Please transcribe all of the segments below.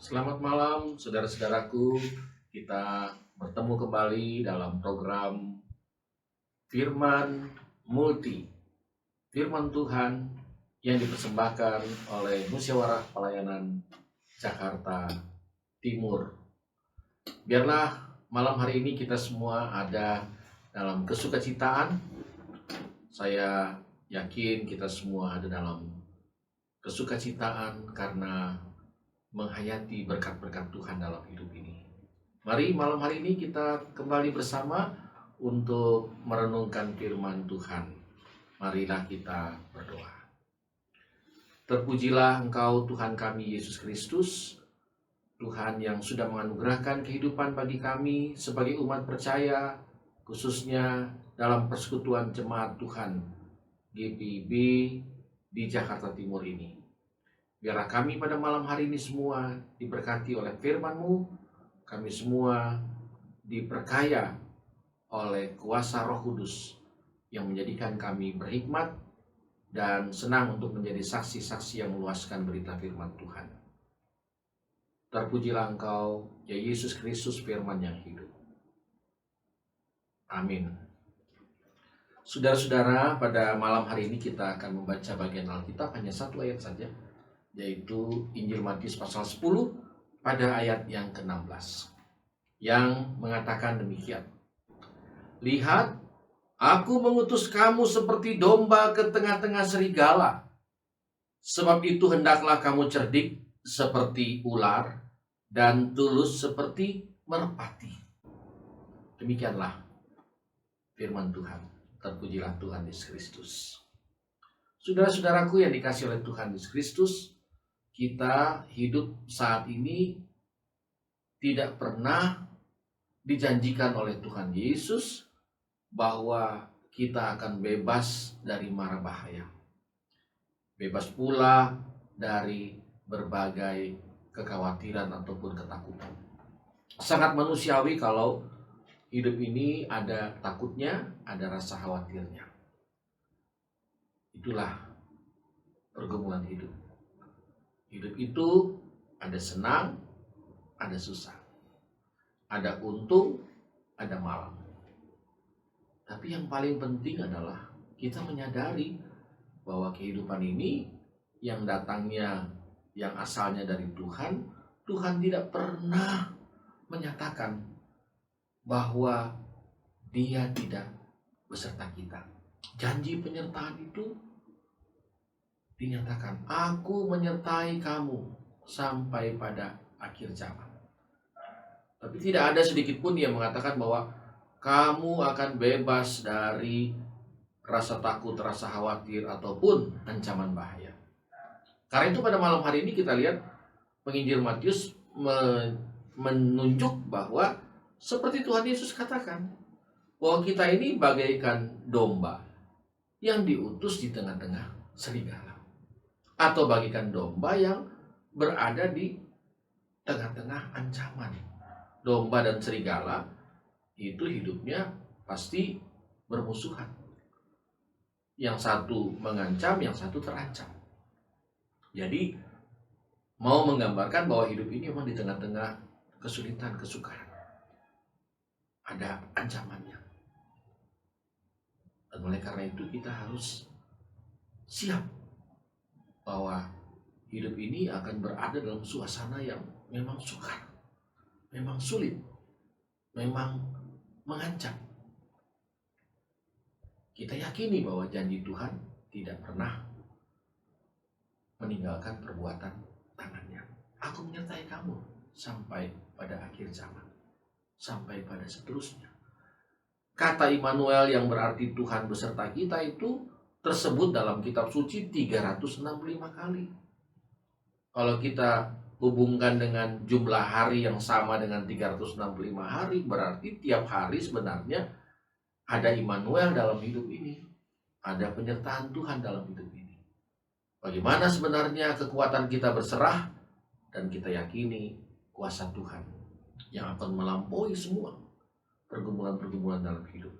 Selamat malam, saudara-saudaraku. Kita bertemu kembali dalam program Firman Multi, Firman Tuhan yang dipersembahkan oleh Musyawarah Pelayanan Jakarta Timur. Biarlah malam hari ini kita semua ada dalam kesukacitaan. Saya yakin kita semua ada dalam kesukacitaan karena menghayati berkat-berkat Tuhan dalam hidup ini. Mari malam hari ini kita kembali bersama untuk merenungkan firman Tuhan. Marilah kita berdoa. Terpujilah Engkau Tuhan kami Yesus Kristus, Tuhan yang sudah menganugerahkan kehidupan bagi kami sebagai umat percaya, khususnya dalam persekutuan jemaat Tuhan GPIB di Jakarta Timur ini. Biarlah kami pada malam hari ini semua diberkati oleh firman-Mu, kami semua diperkaya oleh kuasa Roh Kudus yang menjadikan kami berhikmat dan senang untuk menjadi saksi-saksi yang meluaskan berita firman Tuhan. Terpujilah Engkau, ya Yesus Kristus, firman yang hidup. Amin. Saudara-saudara, pada malam hari ini kita akan membaca bagian Alkitab hanya satu ayat saja, yaitu Injil Matius pasal 10 pada ayat yang ke-16 yang mengatakan demikian. Lihat, aku mengutus kamu seperti domba ke tengah-tengah serigala. Sebab itu hendaklah kamu cerdik seperti ular dan tulus seperti merpati. Demikianlah firman Tuhan. Terpujilah Tuhan Yesus Kristus. Saudara-saudaraku yang dikasihi oleh Tuhan Yesus Kristus, kita hidup saat ini tidak pernah dijanjikan oleh Tuhan Yesus bahwa kita akan bebas dari mara bahaya. Bebas pula dari berbagai kekhawatiran ataupun ketakutan. Sangat manusiawi kalau hidup ini ada takutnya, ada rasa khawatirnya. Itulah pergumulan hidup. Hidup itu ada senang, ada susah. Ada untung, ada malam. Tapi yang paling penting adalah kita menyadari bahwa kehidupan ini yang datangnya, yang asalnya dari Tuhan, Tuhan tidak pernah menyatakan bahwa Dia tidak beserta kita. Janji penyertaan itu dinyatakan, aku menyertai kamu sampai pada akhir zaman. Tapi tidak ada sedikit pun yang mengatakan bahwa kamu akan bebas dari rasa takut, rasa khawatir, ataupun ancaman bahaya. Karena itu pada malam hari ini kita lihat penginjil Matius menunjuk bahwa seperti Tuhan Yesus katakan, bahwa kita ini bagaikan domba yang diutus di tengah-tengah serigala. Atau bagikan domba yang berada di tengah-tengah ancaman. Domba dan serigala itu hidupnya pasti bermusuhan. Yang satu mengancam, yang satu terancam. Jadi mau menggambarkan bahwa hidup ini memang di tengah-tengah kesulitan, kesukaran. Ada ancamannya. Dan oleh karena itu kita harus siap bahwa hidup ini akan berada dalam suasana yang memang sukar, memang sulit, memang mengancam. Kita yakini bahwa janji Tuhan tidak pernah meninggalkan perbuatan tangannya. Aku menyertai kamu sampai pada akhir zaman, sampai pada seterusnya. Kata Immanuel yang berarti Tuhan beserta kita itu tersebut dalam kitab suci 365 kali. Kalau kita hubungkan dengan jumlah hari yang sama dengan 365 hari, berarti tiap hari sebenarnya ada Immanuel dalam hidup ini. Ada penyertaan Tuhan dalam hidup ini. Bagaimana sebenarnya kekuatan kita berserah dan kita yakini kuasa Tuhan yang akan melampaui semua pergumulan-pergumulan dalam hidup.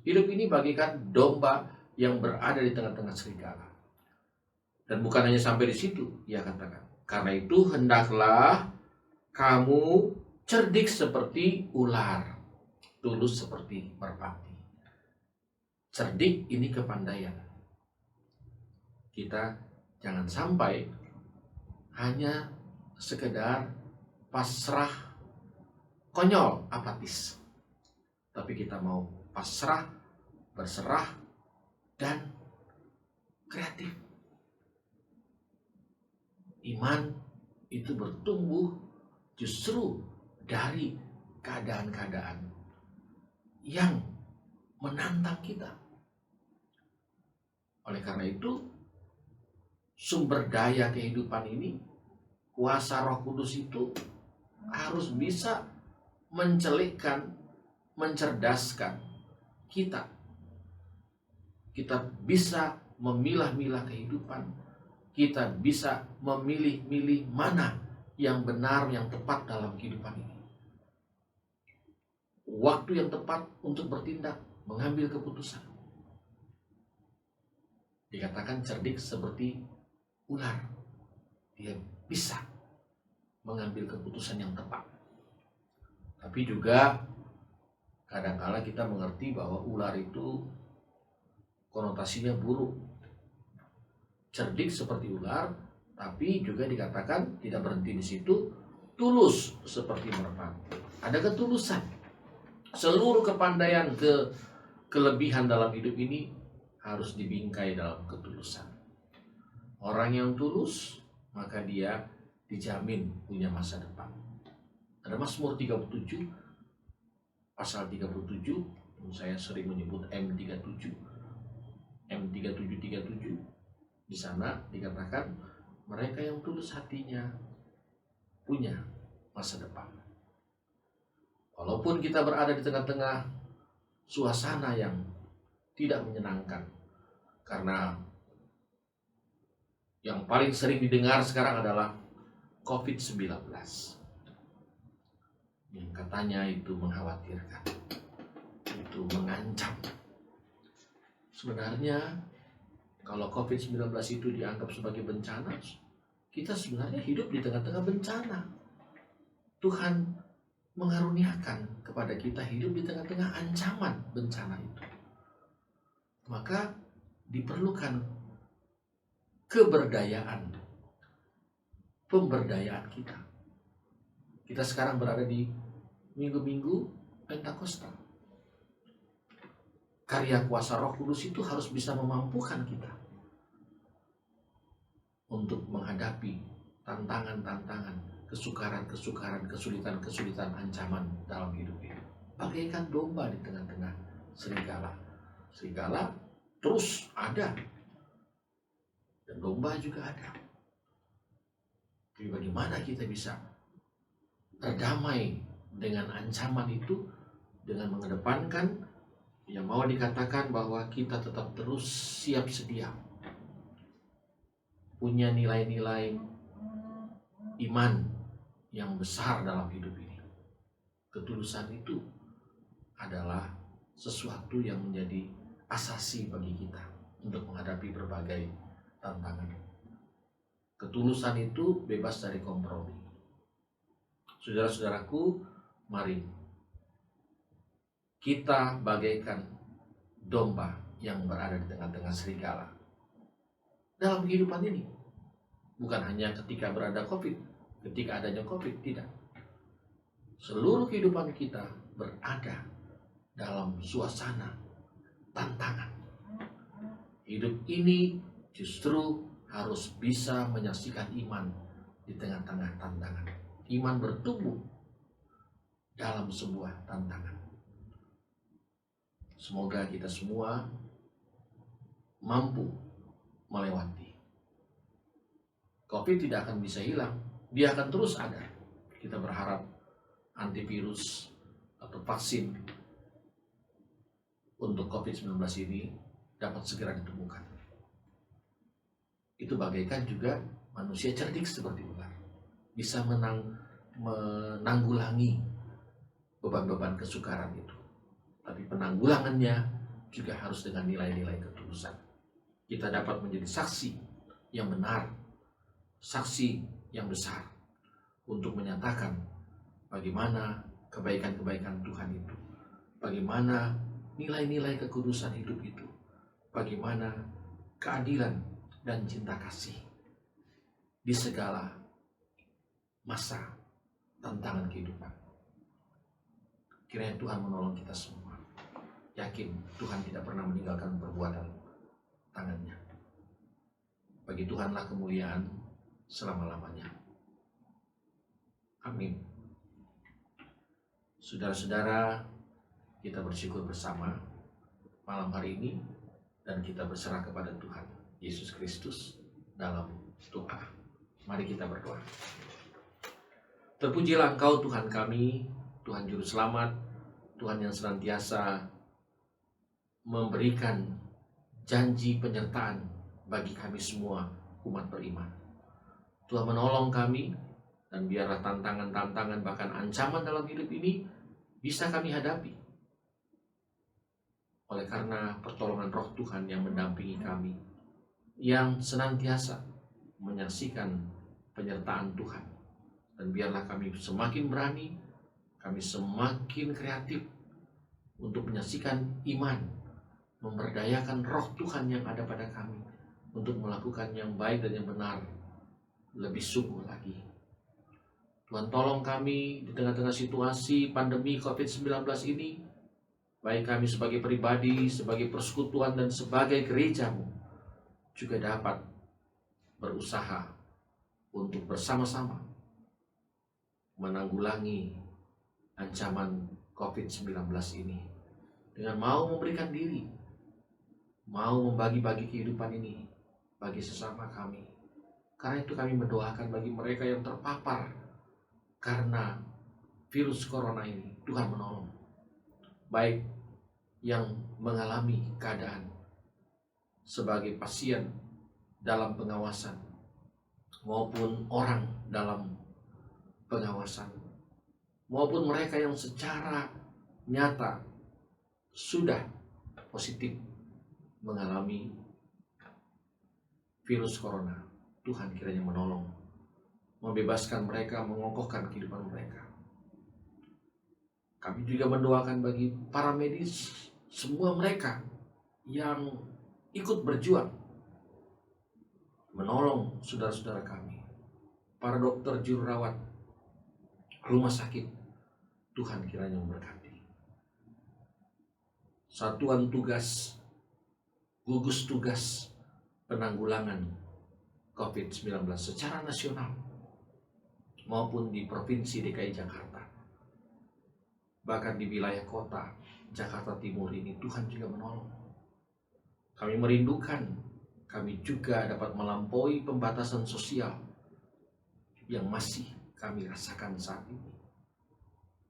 Hidup ini bagaikan domba yang berada di tengah-tengah serigala. Dan bukan hanya sampai di situ, ia katakan, karena itu hendaklah Kamu cerdik seperti ular, tulus seperti merpati. Cerdik ini kepandaian. Kita jangan sampai hanya sekedar pasrah, konyol, apatis. Tapi kita mau pasrah, berserah, dan kreatif. Iman itu bertumbuh justru dari keadaan-keadaan yang menantang kita. Oleh karena itu, sumber daya kehidupan ini, kuasa Roh Kudus itu harus bisa mencelikkan, mencerdaskan kita. Kita bisa memilah-milah kehidupan. Kita bisa memilih-milih mana yang benar, yang tepat dalam kehidupan ini. Waktu yang tepat untuk bertindak, mengambil keputusan. Dikatakan cerdik seperti ular. Dia bisa mengambil keputusan yang tepat. Tapi juga kadang-kala kita mengerti bahwa ular itu konotasinya buruk. Cerdik seperti ular, tapi juga dikatakan tidak berhenti di situ, tulus seperti merpati. Ada ketulusan. Seluruh kepandaian, kelebihan dalam hidup ini harus dibingkai dalam ketulusan. Orang yang tulus, maka dia dijamin punya masa depan. Ada Mazmur 37, pasal 37, saya sering menyebut M37. M3737, di sana dikatakan mereka yang tulus hatinya punya masa depan. Walaupun kita berada di tengah-tengah suasana yang tidak menyenangkan, karena yang paling sering didengar sekarang adalah COVID-19, yang katanya itu mengkhawatirkan, itu mengancam. Sebenarnya kalau COVID-19 itu dianggap sebagai bencana, kita sebenarnya hidup di tengah-tengah bencana. Tuhan mengaruniakan kepada kita hidup di tengah-tengah ancaman bencana itu. Maka diperlukan keberdayaan, pemberdayaan kita. Kita sekarang berada di minggu-minggu Pentakosta. Karya kuasa Roh Kudus itu harus bisa memampukan kita untuk menghadapi tantangan-tantangan, kesukaran-kesukaran, kesulitan-kesulitan, ancaman dalam hidup ini. Bagaikan domba di tengah-tengah serigala. Serigala terus ada, dan domba juga ada. Jadi bagaimana kita bisa berdamai dengan ancaman itu dengan mengedepankan yang mau dikatakan bahwa kita tetap terus siap sedia, punya nilai-nilai iman yang besar dalam hidup ini. Ketulusan itu adalah sesuatu yang menjadi asasi bagi kita untuk menghadapi berbagai tantangan. Ketulusan itu bebas dari kompromi. Saudara-saudaraku, mari kita bagaikan domba yang berada di tengah-tengah serigala dalam kehidupan ini. Bukan hanya ketika berada COVID, ketika adanya COVID, tidak. Seluruh kehidupan kita berada dalam suasana tantangan. Hidup ini justru harus bisa menyaksikan iman di tengah-tengah tantangan. Iman bertumbuh dalam sebuah tantangan. Semoga kita semua mampu melewati. COVID tidak akan bisa hilang, dia akan terus ada. Kita berharap antivirus atau vaksin untuk COVID-19 ini dapat segera ditemukan. Itu bagaikan juga manusia cerdik seperti ular, bisa menanggulangi beban-beban kesukaran itu. Tapi penanggulangannya juga harus dengan nilai-nilai ketulusan. Kita dapat menjadi saksi yang benar, saksi yang besar untuk menyatakan bagaimana kebaikan-kebaikan Tuhan itu, bagaimana nilai-nilai kekudusan hidup itu, bagaimana keadilan dan cinta kasih di segala masa tantangan kehidupan. Kiranya Tuhan menolong kita semua. Yakin Tuhan tidak pernah meninggalkan perbuatan tangannya. Bagi Tuhanlah kemuliaan selama-lamanya. Amin. Saudara-saudara, kita bersyukur bersama malam hari ini dan kita berserah kepada Tuhan Yesus Kristus dalam doa. Mari kita berdoa. Terpujilah Engkau Tuhan kami, Tuhan Juru Selamat, Tuhan yang senantiasa memberikan janji penyertaan bagi kami semua umat beriman. Tuhan menolong kami, dan biarlah tantangan-tantangan bahkan ancaman dalam hidup ini bisa kami hadapi. Oleh karena pertolongan Roh Tuhan yang mendampingi kami, yang senantiasa menyaksikan penyertaan Tuhan. Dan biarlah kami semakin berani, kami semakin kreatif untuk menyaksikan iman, memberdayakan Roh Tuhan yang ada pada kami untuk melakukan yang baik dan yang benar lebih sungguh lagi. Tuhan tolong kami di tengah-tengah situasi pandemi COVID-19 ini, baik kami sebagai pribadi, sebagai persekutuan, dan sebagai gereja-Mu juga dapat berusaha untuk bersama-sama menanggulangi ancaman COVID-19 ini dengan mau memberikan diri, mau membagi-bagi kehidupan ini bagi sesama kami. Karena itu kami mendoakan bagi mereka yang terpapar karena virus corona ini, Tuhan menolong. Baik yang mengalami keadaan sebagai pasien dalam pengawasan maupun orang dalam pengawasan, maupun mereka yang secara nyata sudah positif mengalami virus corona. Tuhan kiranya menolong, membebaskan mereka, mengokohkan kehidupan mereka. Kami juga mendoakan bagi para medis, semua mereka yang ikut berjuang menolong saudara-saudara kami, para dokter juru rawat rumah sakit. Tuhan kiranya memberkati. Satuan tugas, gugus tugas penanggulangan COVID-19 secara nasional maupun di Provinsi DKI Jakarta, bahkan di wilayah kota Jakarta Timur ini, Tuhan juga menolong. Kami merindukan kami juga dapat melampaui pembatasan sosial yang masih kami rasakan saat ini.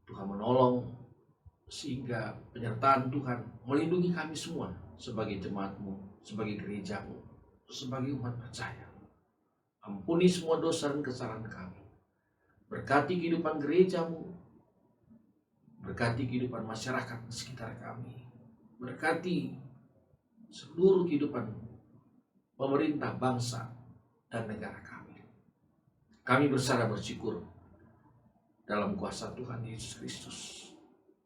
Tuhan menolong sehingga penyertaan Tuhan melindungi kami semua sebagai jemaat-Mu, sebagai gereja-Mu, sebagai umat percaya. Ampuni semua dosa dan kesalahan kami. Berkati kehidupan gereja-Mu, berkati kehidupan masyarakat di sekitar kami, berkati seluruh kehidupan pemerintah, bangsa, dan negara kami. Kami berserah bersyukur dalam kuasa Tuhan Yesus Kristus.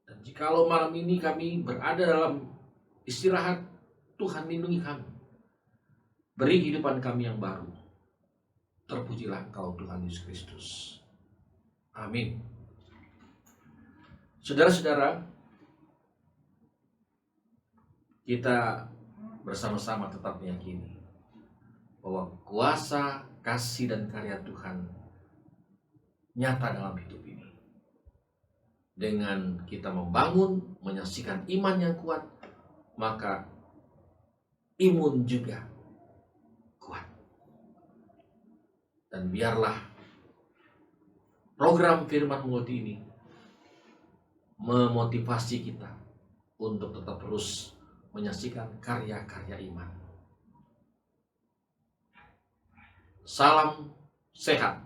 Dan jikalau malam ini kami berada dalam istirahat, Tuhan lindungi kami. Beri kehidupan kami yang baru. Terpujilah Engkau Tuhan Yesus Kristus. Amin. Saudara-saudara, kita bersama-sama tetap meyakini bahwa kuasa, kasih, dan karya Tuhan nyata dalam hidup ini. Dengan kita membangun, menyaksikan iman yang kuat, maka imun juga kuat. Dan biarlah program Firman Mengerti ini memotivasi kita untuk tetap terus menyaksikan karya-karya iman. Salam sehat.